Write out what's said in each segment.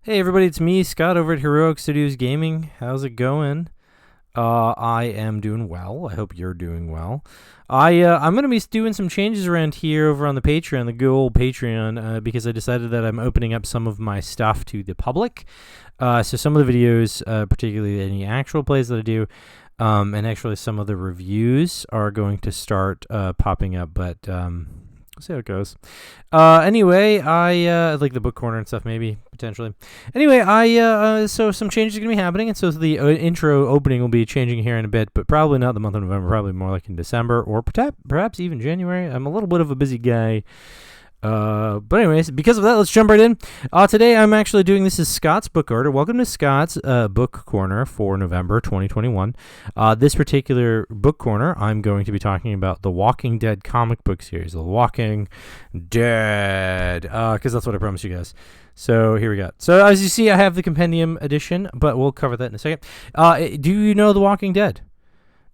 Hey everybody, it's me, Scott, over at Heroic Studios Gaming. How's it going? I am doing well. I hope you're doing well. I'm gonna be doing some changes around here over on the Patreon, the good old Patreon, because I decided that I'm opening up some of my stuff to the public. So some of the videos, particularly any actual plays that I do, and actually some of the reviews are going to start popping up, but we'll see how it goes. Anyway, I like the book corner and stuff, maybe potentially. Anyway, so some changes are gonna be happening, and so the intro opening will be changing here in a bit, but probably not the month of November. Probably more like in December or perhaps even January. I'm a little bit of a busy guy. But anyways, because of that, let's jump right in. Today I'm actually doing this as Scott's book order. Welcome to Scott's book corner for November 2021. This particular book corner, I'm going to be talking about the Walking Dead comic book series, The Walking Dead, because that's what I promised you guys. So here we go. So as you see, I have the compendium edition, but we'll cover that in a second. Do you know The Walking Dead?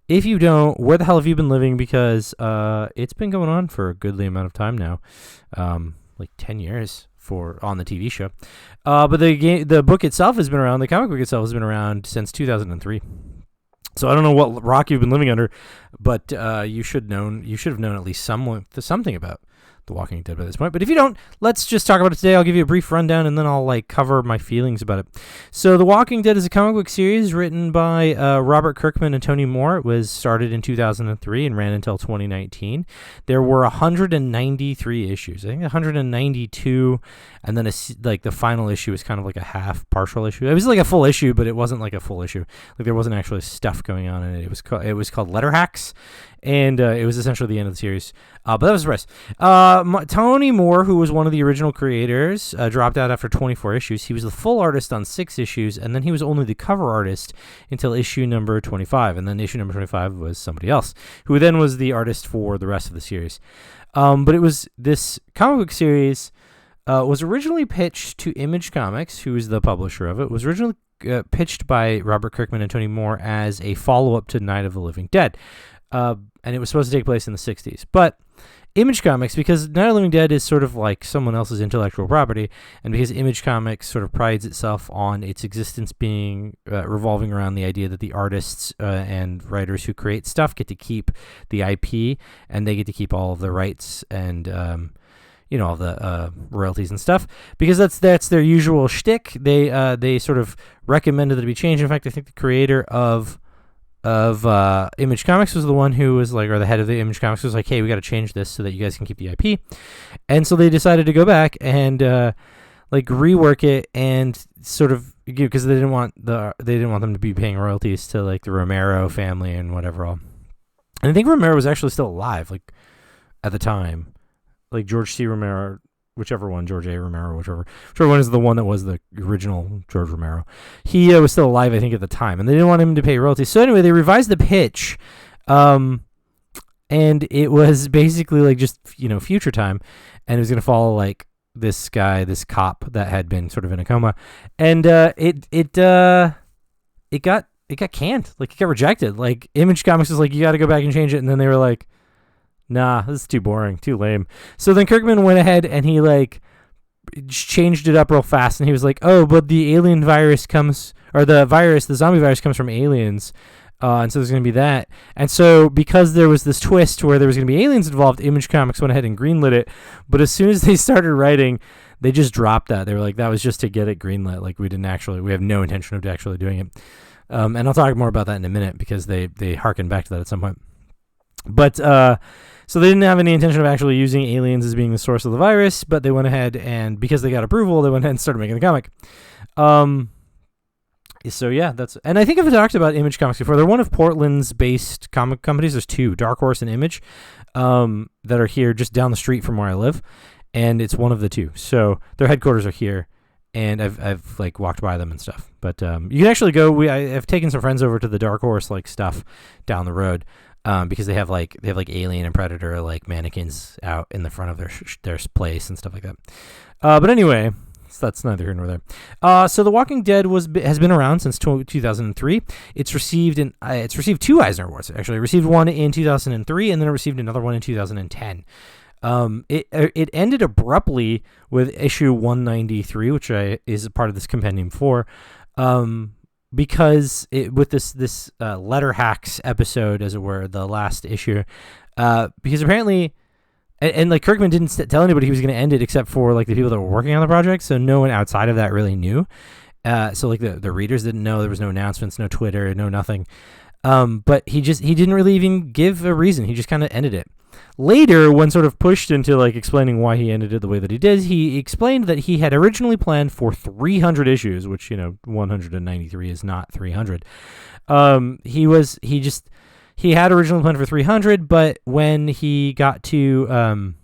If you don't, where the hell have you been living? Because it's been going on for a goodly amount of time now, like 10 years on the TV show. But the book itself has been around. The comic book itself has been around since 2003. So I don't know what rock you've been living under, but you should have known at least something about The Walking Dead by this point. But if you don't, let's just talk about it today. I'll give you a brief rundown, and then I'll cover my feelings about it. So The Walking Dead is a comic book series written by Robert Kirkman and Tony Moore. It was started in 2003 and ran until 2019. There were 193 issues. I think 192, and then the final issue was kind of like a partial issue. It was like a full issue, but it wasn't like a full issue. Like there wasn't actually stuff going on in it. It was called Letter Hacks, and it was essentially the end of the series. But that was the rest. Tony Moore, who was one of the original creators, dropped out after 24 issues. He was the full artist on 6 issues, and then he was only the cover artist until issue number 25. And then issue number 25 was somebody else, who then was the artist for the rest of the series. But it was this comic book series was originally pitched to Image Comics, who is the publisher of it. It was originally pitched by Robert Kirkman and Tony Moore as a follow-up to Night of the Living Dead. And it was supposed to take place in the 60s. But Image Comics, because Night of the Living Dead is sort of like someone else's intellectual property, and because Image Comics sort of prides itself on its existence being revolving around the idea that the artists and writers who create stuff get to keep the IP, and they get to keep all of the rights and all the royalties and stuff, because that's their usual shtick. They sort of recommended that it be changed. In fact, I think the creator of Image Comics was the one who was or the head of the Image Comics was like, hey, we got to change this so that you guys can keep the IP. And so they decided to go back and rework it, and sort of, because they didn't want them to be paying royalties to the Romero family and whatever all. And I think Romero was actually still alive at the time. George C. Romero, whichever one, George A. Romero, whichever one is the one that was the original George Romero. He was still alive, I think, at the time, and they didn't want him to pay royalties. So anyway, they revised the pitch, and it was basically just future time, and it was going to follow this guy, this cop that had been sort of in a coma, and it got canned, it got rejected. Image Comics was you got to go back and change it, and then they were like, nah, this is too boring, too lame. So then Kirkman went ahead and he changed it up real fast, and he was like, oh, but the alien virus the zombie virus comes from aliens, and so there's going to be that. And so because there was this twist where there was going to be aliens involved, Image Comics went ahead and greenlit it. But as soon as they started writing, they just dropped that. They were like, that was just to get it greenlit. We have no intention of actually doing it. And I'll talk more about that in a minute, because they harken back to that at some point. But so they didn't have any intention of actually using aliens as being the source of the virus, but they went ahead and, because they got approval, they went ahead and started making the comic. So yeah, and I think I've talked about Image Comics before. They're one of Portland's based comic companies. There's 2, Dark Horse and Image, that are here just down the street from where I live, and it's one of the 2. So their headquarters are here, and I've walked by them and stuff. But you can actually go. I've taken some friends over to the Dark Horse stuff down the road. Because they have Alien and Predator mannequins out in the front of their place and stuff like that. But anyway, that's neither here nor there. So The Walking Dead has been around since 2003. It's received 2 Eisner Awards. Actually, it received one in 2003, and then it received another one in 2010. It ended abruptly with issue 193, which is a part of this compendium 4, because with this letter hacks episode, as it were, the last issue, because apparently. And like Kirkman didn't tell anybody he was going to end it except for like the people that were working on the project, so no one outside of that really knew. So like the readers didn't know. There was no announcements, no Twitter, no nothing. But he didn't really even give a reason. He just kind of ended it. Later, when sort of pushed into like explaining why he ended it the way that he did, he explained that he had originally planned for 300 issues, which 193 is not 300. He had originally planned for 300, but when he got to a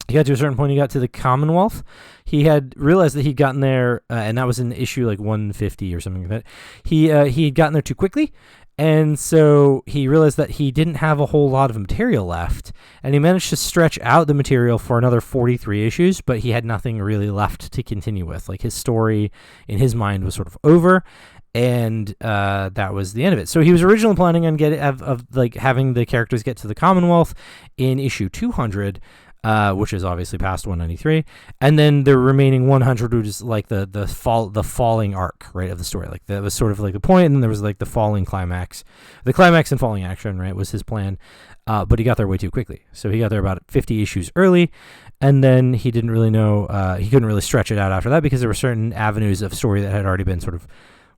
certain point, he got to the Commonwealth, he had realized that he'd gotten there, and that was in issue like 150 or something like that. He had gotten there too quickly, and so he realized that he didn't have a whole lot of material left, and he managed to stretch out the material for another 43 issues, but he had nothing really left to continue with. Like his story, in his mind, was sort of over. And that was the end of it. So he was originally planning on having the characters get to the Commonwealth in issue 200, which is obviously past 193, and then the remaining 100 was just like the falling arc, right, of the story. Like that was sort of like the point, and then there was like the climax and falling action, right, was his plan. But he got there way too quickly. So he got there about 50 issues early, and then he didn't really know. He couldn't really stretch it out after that because there were certain avenues of story that had already been sort of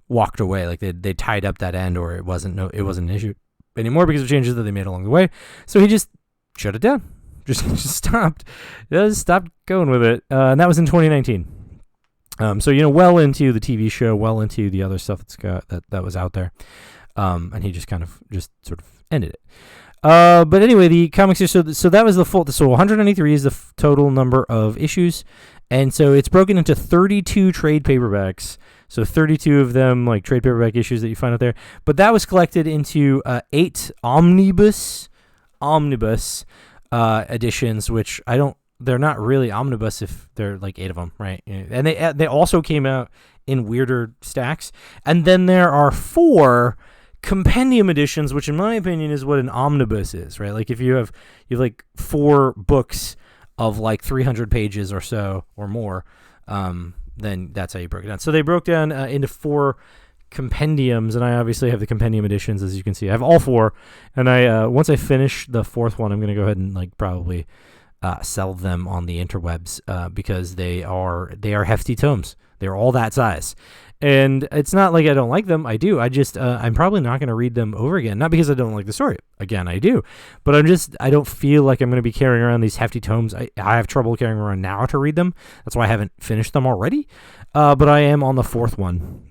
walked away, like they tied up that end, or it wasn't an issue anymore because of changes that they made along the way. So he just shut it down, just stopped going with it, and that was in 2019. So well into the TV show, well into the other stuff that was out there, and he just kind of sort of ended it. But anyway, the comics here. So that was the full. So 193 is the total number of issues, and so it's broken into 32 trade paperbacks. So 32 of them, like trade paperback issues that you find out there. But that was collected into 8 omnibus editions, which they're not really omnibus if they're like 8 of them, right? And they also came out in weirder stacks. And then there are 4 compendium editions, which in my opinion is what an omnibus is, right? Like if you have like 4 books of like 300 pages or so or more, then that's how you broke it down. So they broke down into 4 compendiums, and I obviously have the compendium editions, as you can see. I have all 4, and I once I finish the 4th one, I'm going to go ahead and like probably sell them on the interwebs because they are hefty tomes. They're all that size. And it's not like I don't like them. I do. I'm probably not going to read them over again. Not because I don't like the story. Again, I do. But I don't feel like I'm going to be carrying around these hefty tomes. I have trouble carrying around now to read them. That's why I haven't finished them already. But I am on the 4th one.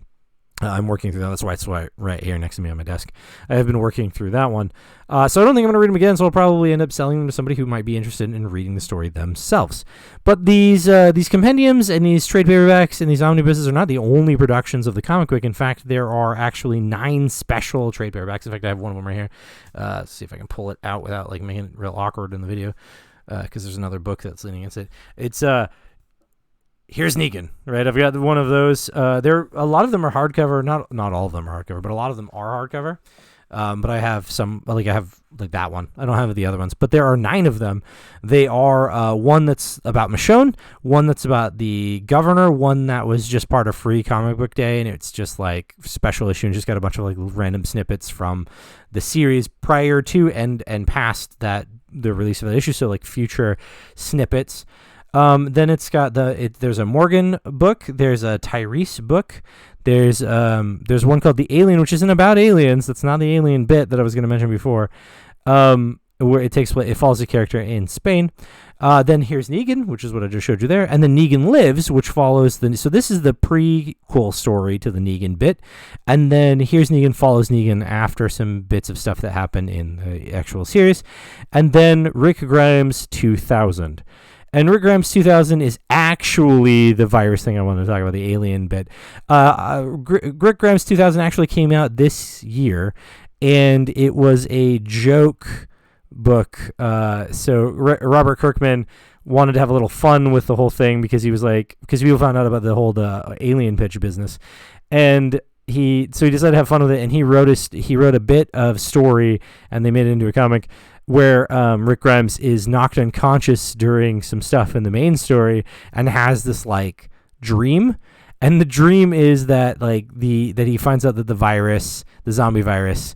I'm working through that. That's why right here next to me on my desk. I have been working through that one. So I don't think I'm going to read them again, so I'll probably end up selling them to somebody who might be interested in reading the story themselves. But these compendiums and these trade paperbacks and these omnibuses are not the only productions of the Comic Book. In fact, there are actually 9 special trade paperbacks. In fact, I have one of them right here. Let's see if I can pull it out without like making it real awkward in the video, because there's another book that's leaning against it. It's Here's Negan, right? I've got one of those. A lot of them are hardcover. Not all of them are hardcover, but a lot of them are hardcover. But I have some, I have that one. I don't have the other ones, but there are 9 of them. They are one that's about Michonne, one that's about the governor, one that was just part of Free Comic Book Day, and it's just like special issue and just got a bunch of like random snippets from the series prior to and past the release of that issue. So like future snippets. Then it's got there's a Morgan book, there's a Tyrese book, there's one called The Alien, which isn't about aliens. That's not the alien bit that I was going to mention before. Where it follows a character in Spain. Then here's Negan, which is what I just showed you there, and then Negan Lives, which follows so this is the prequel story to the Negan bit, and then Here's Negan follows Negan after some bits of stuff that happened in the actual series, and then Rick Grimes 2000. And Rick Grimes 2000 is actually the virus thing I wanted to talk about, the alien bit. Rick Grimes 2000 actually came out this year, and it was a joke book. So Robert Kirkman wanted to have a little fun with the whole thing because people found out about the whole alien pitch business. And he decided to have fun with it, and he wrote a bit of story, and they made it into a comic where Rick Grimes is knocked unconscious during some stuff in the main story and has this like dream. And the dream is that like that he finds out that the zombie virus,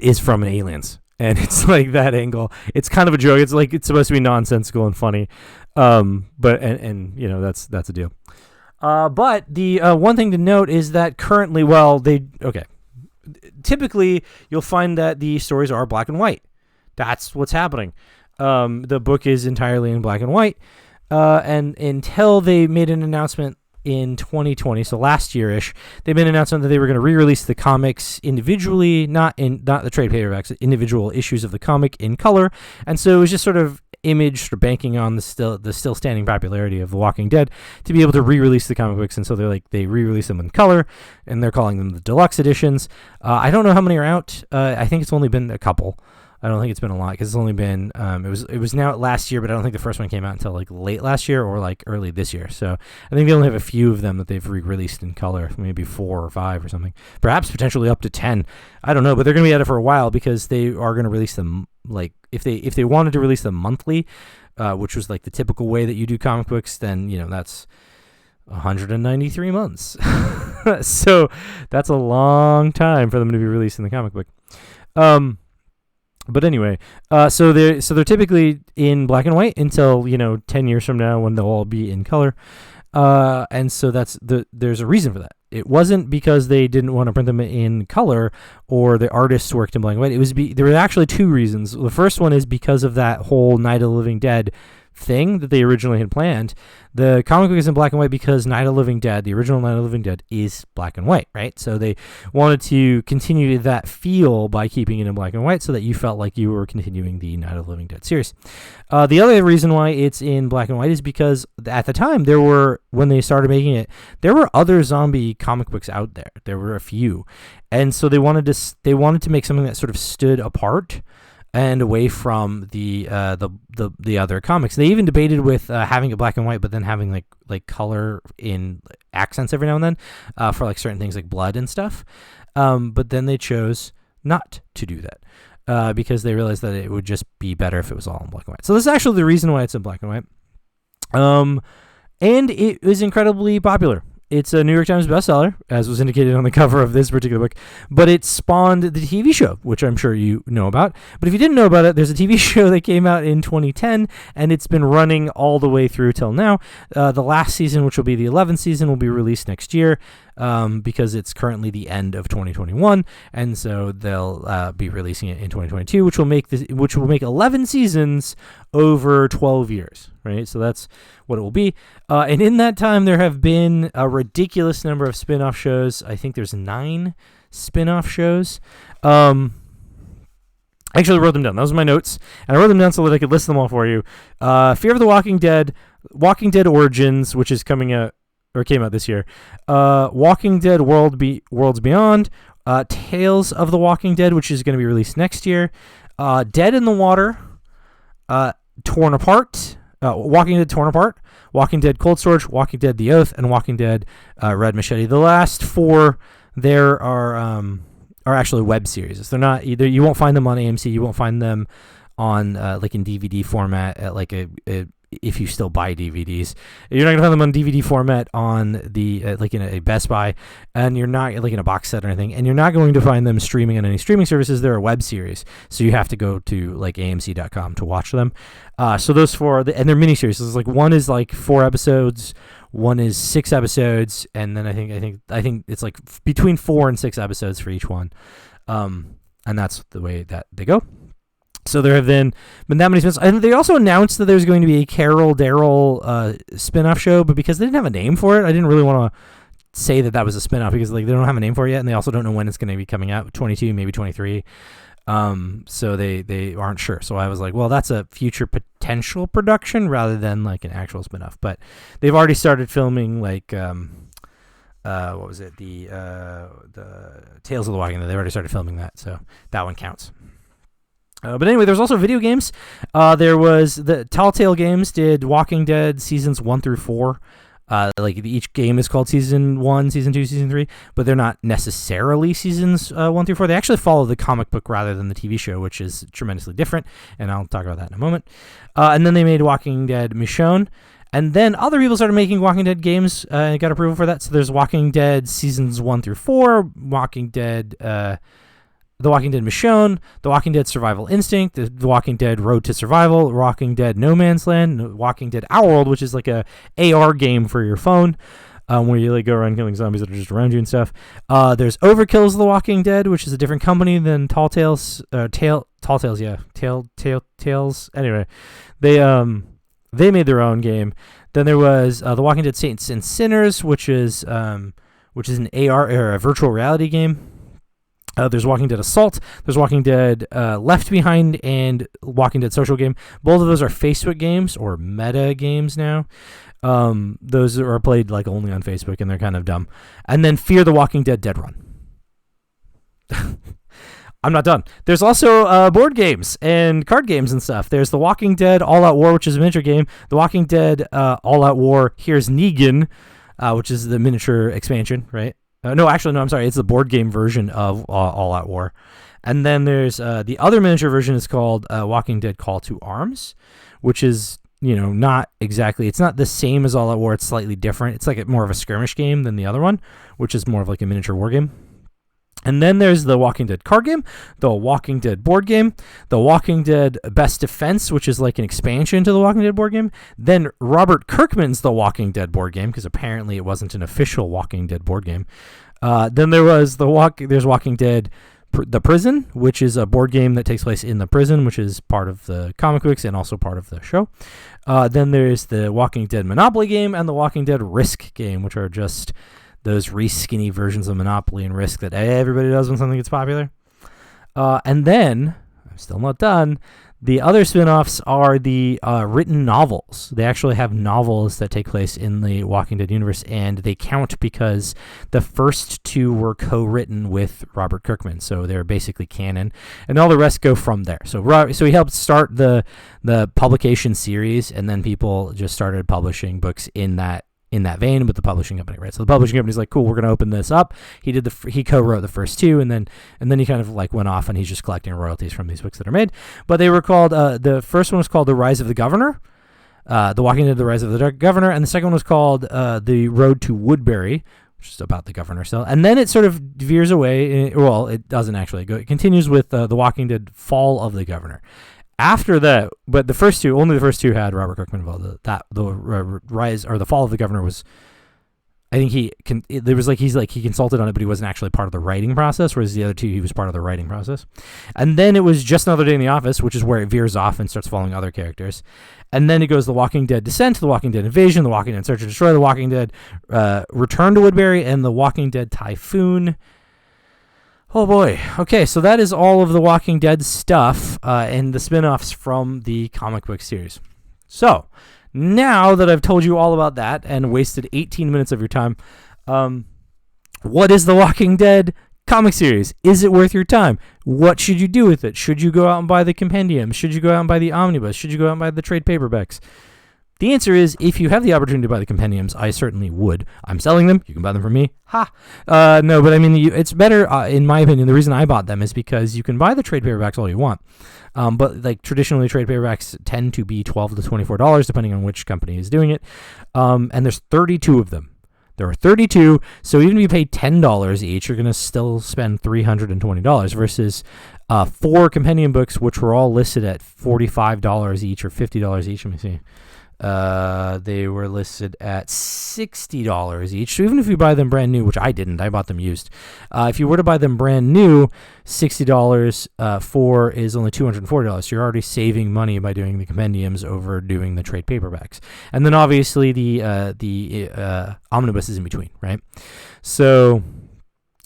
is from aliens, and it's like that angle. It's kind of a joke. It's like it's supposed to be nonsensical and funny, but that's a deal. But the one thing to note is that currently, typically you'll find that the stories are black and white. That's what's happening. The book is entirely in black and white. And until they made an announcement in 2020, so last year-ish, they made an announcement that they were going to re-release the comics individually, not the trade paperbacks, individual issues of the comic in color. And so it was just sort of image banking on the still standing popularity of The Walking Dead to be able to re-release the comic books. And so they re-release them in color, and they're calling them the deluxe editions. I don't know how many are out. I think it's only been a couple. I don't think it's been a lot because it's only been it was now last year, but I don't think the first one came out until like late last year or like early this year. So I think they only have a few of them that they've re-released in color, maybe 4 or 5 or something, perhaps potentially up to 10. I don't know, but they're going to be at it for a while because they are going to release them like if they wanted to release them monthly, which was like the typical way that you do comic books, then that's 193 months. So that's a long time for them to be releasing the comic book. But anyway, so they're typically in black and white until 10 years from now when they'll all be in color, and so there's a reason for that. It wasn't because they didn't want to print them in color or the artists worked in black and white. There were actually 2 reasons. The first one is because of that whole Night of the Living Dead thing that they originally had planned. The comic book is in black and white because Night of the Living Dead, the original Night of the Living Dead, is black and white, right? So they wanted to continue that feel by keeping it in black and white so that you felt like you were continuing the Night of the Living Dead series. The other reason why it's in black and white is because at the time when they started making it, there were other zombie comic books out there. There were a few. And so they wanted to make something that sort of stood apart and away from the other comics. They even debated with having it black and white, but then having like color in accents every now and then for like certain things like blood and stuff. But then they chose not to do that because they realized that it would just be better if it was all in black and white. So this is actually the reason why it's in black and white. And it was incredibly popular. It's a New York Times bestseller, as was indicated on the cover of this particular book, but it spawned the TV show, which I'm sure you know about. But if you didn't know about it, there's a TV show that came out in 2010, and it's been running all the way through till now. The last season, which will be the 11th season, will be released next year because it's currently the end of 2021, and so they'll be releasing it in 2022, which will make 11 seasons over 12 years, right? So that's what it will be. And in that time, there have been a ridiculous number of spin-off shows. I think there's 9 spin-off shows. I actually wrote them down. Those are my notes. And I wrote them down so that I could list them all for you. Fear of the Walking Dead, Walking Dead Origins, which is coming out, or came out this year. Walking Dead Worlds Beyond. Tales of the Walking Dead, which is going to be released next year. Dead in the Water. Torn Apart. Walking Dead Torn Apart, Walking Dead Cold Storage, Walking Dead The Oath, and Walking Dead Red Machete. The last 4 there are actually web series. They're not either. You won't find them on AMC. You won't find them on like in DVD format at like if you still buy DVDs. You're not gonna find them on DVD format on the like in a Best Buy, and you're not like in a box set or anything. And you're not going to find them streaming on any streaming services. They're a web series, so you have to go to like AMC.com to watch them. So those 4 and they're miniseries. So it's like one is like 4 episodes, one is 6 episodes, and then I think it's like between 4 and 6 episodes for each one. And that's the way that they go. So there have been that many spin-offs. And they also announced that there's going to be a Carol Daryl spin-off show, but because they didn't have a name for it, I didn't really want to say that was a spin-off because like they don't have a name for it yet, and they also don't know when it's going to be coming out, 22, maybe 23. So they aren't sure. So I was like, well, that's a future potential production rather than like an actual spin-off. But they've already started filming like what was it? The Tales of the Walking Dead. They already started filming that, so that one counts. But anyway, there's also video games. There was the Telltale Games did Walking Dead seasons 1 through 4. Like each game is called Season 1, Season 2, Season 3, but they're not necessarily Seasons 1 through 4. They actually follow the comic book rather than the TV show, which is tremendously different, and I'll talk about that in a moment. And then they made Walking Dead Michonne, and then other people started making Walking Dead games and got approval for that. So there's Walking Dead Seasons 1 through 4, Walking Dead... The Walking Dead Michonne, The Walking Dead Survival Instinct, The Walking Dead Road to Survival, Walking Dead No Man's Land, Walking Dead Our World, which is like a AR game for your phone, where you like go around killing zombies that are just around you and stuff. There's Overkill's The Walking Dead, which is a different company than Telltales. Telltales. Anyway, they made their own game. Then there was The Walking Dead Saints and Sinners, which is an AR or a virtual reality game. There's Walking Dead Assault, there's Walking Dead Left Behind, and Walking Dead Social Game. Both of those are Facebook games, or meta games now. Those are played like only on Facebook, and they're kind of dumb. And then Fear the Walking Dead Dead Run. I'm not done. There's also board games and card games and stuff. There's The Walking Dead All Out War, which is a miniature game. The Walking Dead All Out War Here's Negan, which is the miniature expansion, right? I'm sorry. It's the board game version of All Out War. And then there's the other miniature version is called Walking Dead Call to Arms, which is, not exactly, it's not the same as All Out War. It's slightly different. It's like more of a skirmish game than the other one, which is more of like a miniature war game. And then there's the Walking Dead card game, the Walking Dead board game, the Walking Dead Best Defense, which is like an expansion to the Walking Dead board game. Then Robert Kirkman's The Walking Dead board game, because apparently it wasn't an official Walking Dead board game. Then there's Walking Dead The Prison, which is a board game that takes place in the prison, which is part of the comic books and also part of the show. Then there's the Walking Dead Monopoly game and the Walking Dead Risk game, which are just those re-skinny versions of Monopoly and Risk that everybody does when something gets popular. And then, I'm still not done, the other spin-offs are the written novels. They actually have novels that take place in the Walking Dead universe, and they count because the first two were co-written with Robert Kirkman, so they're basically canon, and all the rest go from there. So he helped start the publication series, and then people just started publishing books in that vein with the publishing company, right? So the publishing company's like, cool, we're going to open this up. He co-wrote the first two, and then he kind of like went off, and he's just collecting royalties from these books that are made. But they were called, the first one was called The Rise of the Governor, The Walking Dead, The Rise of the Governor, and the second one was called The Road to Woodbury, which is about the governor still. And then it sort of veers away. Well, it doesn't actually go. It continues with The Walking Dead Fall of the Governor. After that, but only the first two had Robert Kirkman involved. The Rise or the Fall of the Governor was, I think he consulted on it, but he wasn't actually part of the writing process. Whereas the other two, he was part of the writing process. And then it was Just Another Day in the Office, which is where it veers off and starts following other characters. And then it goes The Walking Dead Descent, The Walking Dead Invasion, The Walking Dead Search and Destroy, The Walking Dead Return to Woodbury, and The Walking Dead Typhoon. Oh boy. Okay, so that is all of the Walking Dead stuff and the spin-offs from the comic book series. So, now that I've told you all about that and wasted 18 minutes of your time, what is the Walking Dead comic series? Is it worth your time? What should you do with it? Should you go out and buy the compendium? Should you go out and buy the omnibus? Should you go out and buy the trade paperbacks? The answer is, if you have the opportunity to buy the compendiums, I certainly would. I'm selling them. You can buy them from me. Ha! No, but I mean, it's better, in my opinion. The reason I bought them is because you can buy the trade paperbacks all you want. But like traditionally, trade paperbacks tend to be $12 to $24, depending on which company is doing it. And there's 32 of them. There are 32, so even if you pay $10 each, you're going to still spend $320 versus 4 compendium books, which were all listed at $45 each or $50 each. Let me see. They were listed at $60 each. So even if you buy them brand new, which I didn't, I bought them used. If you were to buy them brand new, $60 for is only $240. So you're already saving money by doing the compendiums over doing the trade paperbacks. And then obviously the omnibus is in between, right? So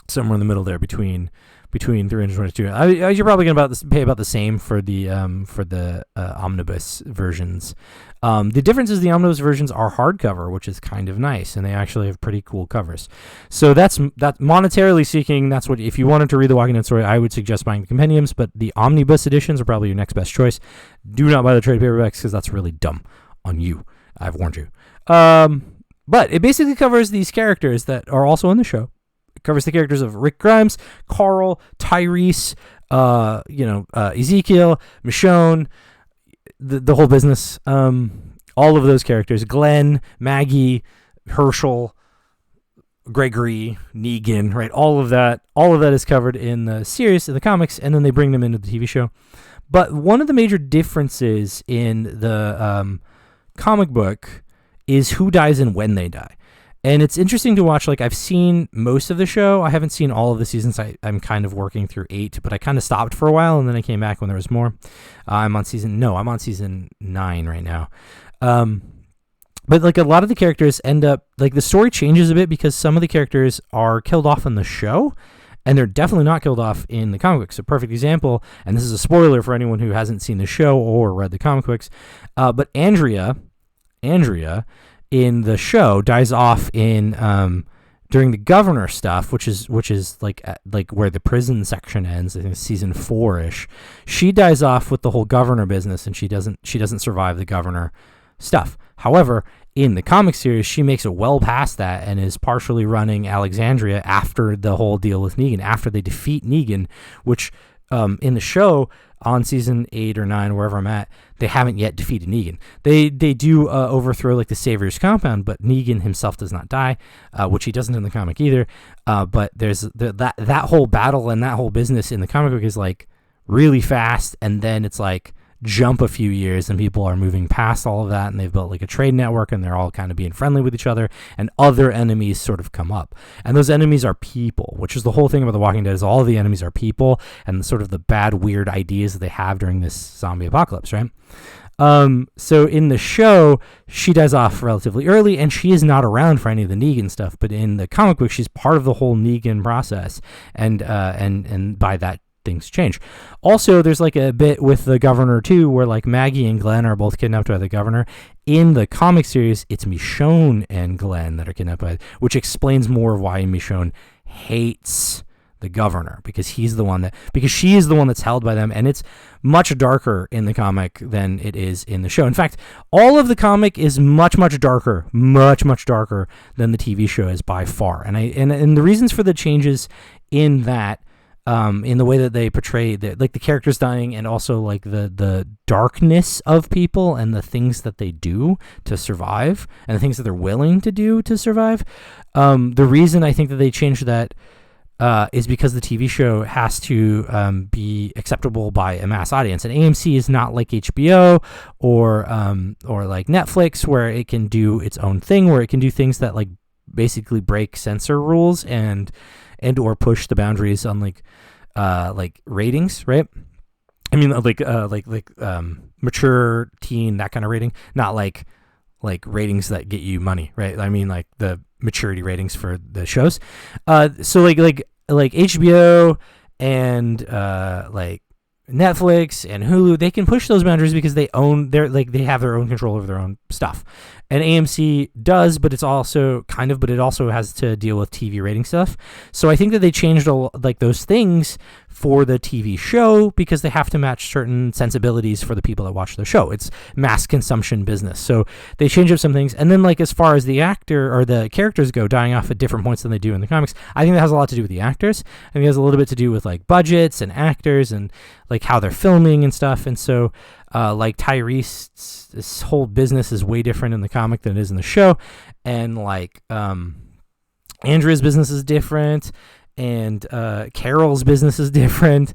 somewhere in the middle there between 322. You're probably going to pay about the same for the omnibus versions. The difference is the omnibus versions are hardcover, which is kind of nice, and they actually have pretty cool covers. So that monetarily speaking, that's what, if you wanted to read the Walking Dead story, I would suggest buying the compendiums, but the omnibus editions are probably your next best choice. Do not buy the trade paperbacks because that's really dumb on you. I've warned you. But it basically covers these characters that are also on the show. It covers the characters of Rick Grimes, Carl, Tyrese, Ezekiel, Michonne, the whole business. All of those characters: Glenn, Maggie, Herschel, Gregory, Negan, right? All of that is covered in the series, in the comics, and then they bring them into the TV show. But one of the major differences in the comic book is who dies and when they die. And it's interesting to watch. Like, I've seen most of the show. I haven't seen all of the seasons. I'm kind of working through 8, but I kind of stopped for a while, and then I came back when there was more. I'm on season 9 right now. But like a lot of the characters end up, like, the story changes a bit because some of the characters are killed off in the show, and they're definitely not killed off in the comic books. A perfect example, and this is a spoiler for anyone who hasn't seen the show or read the comic books, but Andrea in the show dies off in during the governor stuff, which is like where the prison section ends. I think it's season 4-ish. She dies off with the whole governor business, and she doesn't survive the governor stuff. However, in the comic series, she makes it well past that and is partially running Alexandria after the whole deal with Negan, after they defeat Negan, which in the show on season 8 or 9, wherever I'm at, they haven't yet defeated Negan. They do overthrow like the Savior's compound, but Negan himself does not die, which he doesn't in the comic either. But there's that whole battle and that whole business in the comic book is like really fast, and then it's like jump a few years and people are moving past all of that, and they've built like a trade network, and they're all kind of being friendly with each other, and other enemies sort of come up, and those enemies are people, which is the whole thing about The Walking Dead, is all of the enemies are people and sort of the bad weird ideas that they have during this zombie apocalypse, right? So in the show, she dies off relatively early, and she is not around for any of the Negan stuff, but in the comic book, she's part of the whole Negan process, and by that, things change. Also, there's like a bit with the governor too, where like Maggie and Glenn are both kidnapped by the governor. In the comic series, it's Michonne and Glenn that are kidnapped by, which explains more of why Michonne hates the governor, because she is the one that's held by them, and it's much darker in the comic than it is in the show. In fact, all of the comic is much darker than the TV show is by far. And the reasons for the changes in that, in the way that they portray the characters dying, and also like the darkness of people and the things that they do to survive, and the things that they're willing to do to survive. The reason I think that they changed that is because the TV show has to be acceptable by a mass audience, and AMC is not like HBO or like Netflix, where it can do its own thing, where it can do things that like basically break censor rules and or push the boundaries on like ratings, right? I mean, like mature teen, that kind of rating, not like ratings that get you money, right? I mean, like the maturity ratings for the shows. So like HBO and like Netflix and Hulu, they can push those boundaries because they have their own control over their own stuff. And AMC does, but it also has to deal with TV rating stuff. So I think that they changed like those things for the TV show because they have to match certain sensibilities for the people that watch the show. It's mass consumption business. So they change up some things. And then like as far as the actor or the characters go, dying off at different points than they do in the comics, I think that has a lot to do with the actors. I think it has a little bit to do with like budgets and actors and like how they're filming and stuff. And so like Tyrese, this whole business is way different in the comic than it is in the show, and like Andrea's business is different, and Carol's business is different,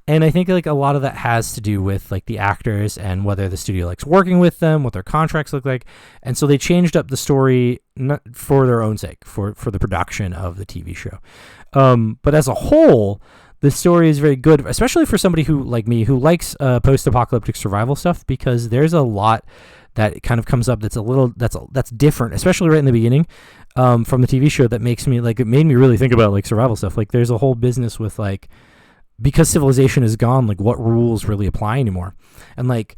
and I think like a lot of that has to do with like the actors and whether the studio likes working with them, what their contracts look like, and so they changed up the story not for their own sake, for the production of the TV show, but as a whole, the story is very good, especially for somebody who, like me, who likes post-apocalyptic survival stuff, because there's a lot that kind of comes up that's different, especially right in the beginning from the TV show, that makes me like, it made me really think about like survival stuff. Like there's a whole business with like, because civilization is gone, like what rules really apply anymore. And like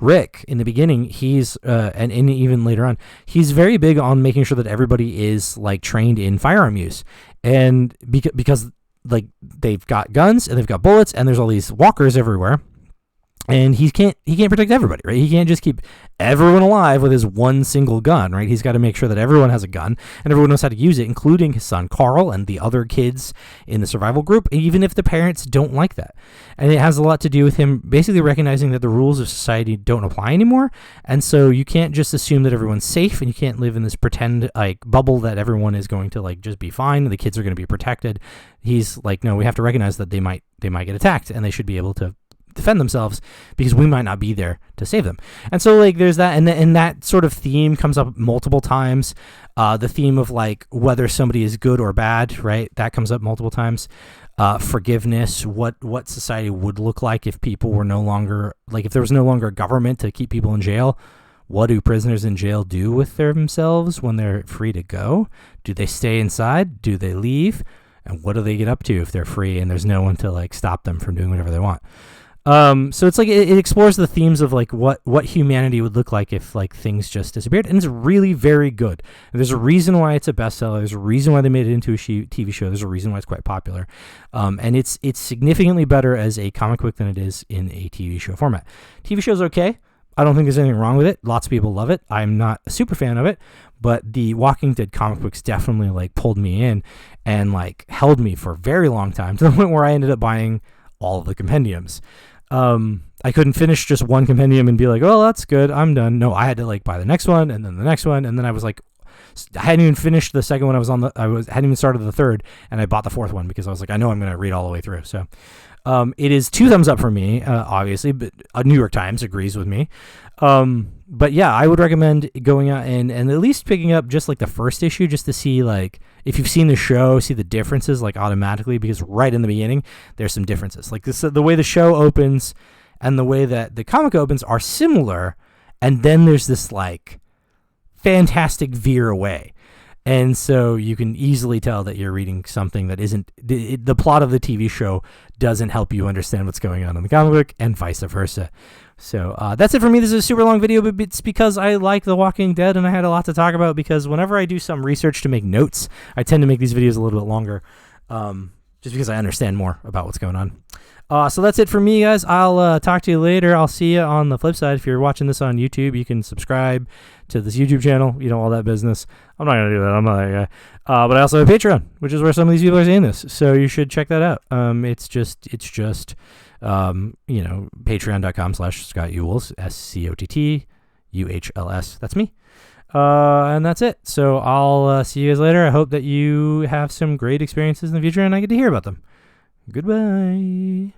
Rick in the beginning, he's and even later on, he's very big on making sure that everybody is like trained in firearm use, and because like they've got guns and they've got bullets and there's all these walkers everywhere, And he can't protect everybody, right? He can't just keep everyone alive with his one single gun, right? He's got to make sure that everyone has a gun and everyone knows how to use it, including his son Carl and the other kids in the survival group, even if the parents don't like that. And it has a lot to do with him basically recognizing that the rules of society don't apply anymore, and so you can't just assume that everyone's safe, and you can't live in this pretend like bubble that everyone is going to like just be fine, the kids are going to be protected. He's like, no, we have to recognize that they might get attacked, and they should be able to defend themselves because we might not be there to save them. And so like there's that, and that sort of theme comes up multiple times. The theme of like whether somebody is good or bad, right? That comes up multiple times. Forgiveness, what society would look like if people were no longer, like if there was no longer a government to keep people in jail. What do prisoners in jail do with themselves when they're free to go? Do they stay inside? Do they leave? And what do they get up to if they're free and there's no one to like stop them from doing whatever they want? So it's like it explores the themes of like what humanity would look like if like things just disappeared, and it's really very good. And there's a reason why it's a bestseller. There's a reason why they made it into a TV show. There's a reason why it's quite popular, and it's significantly better as a comic book than it is in a TV show format. TV show's okay. I don't think there's anything wrong with it. Lots of people love it. I'm not a super fan of it, but the Walking Dead comic books definitely like pulled me in and like held me for a very long time, to the point where I ended up buying all of the compendiums. I couldn't finish just one compendium and be like, oh, that's good, I'm done. No, I had to like buy the next one and then the next one, and then I was like, I hadn't even finished the second one. Hadn't even started the third, and I bought the fourth one because I was like, I know I'm going to read all the way through. So, it is 2 thumbs up for me, obviously, but New York Times agrees with me. But yeah, I would recommend going out and at least picking up just like the first issue, just to see like if you've seen the show, see the differences like automatically, because right in the beginning there's some differences. Like this, the way the show opens and the way that the comic opens are similar, and then there's this like fantastic veer away. And so you can easily tell that you're reading something that isn't the plot of the TV show doesn't help you understand what's going on in the comic book, and vice versa. So that's it for me. This is a super long video, but it's because I like The Walking Dead and I had a lot to talk about, because whenever I do some research to make notes, I tend to make these videos a little bit longer, just because I understand more about what's going on. So that's it for me, guys. I'll talk to you later. I'll see you on the flip side. If you're watching this on YouTube, you can subscribe to this YouTube channel, all that business. I'm not going to do that. I'm not that guy. But I also have Patreon, which is where some of these people are seeing this. So you should check that out. It's just patreon.com/Scott Uhls, SCOTTUHLS. That's me. And that's it. So I'll see you guys later. I hope that you have some great experiences in the future and I get to hear about them. Goodbye.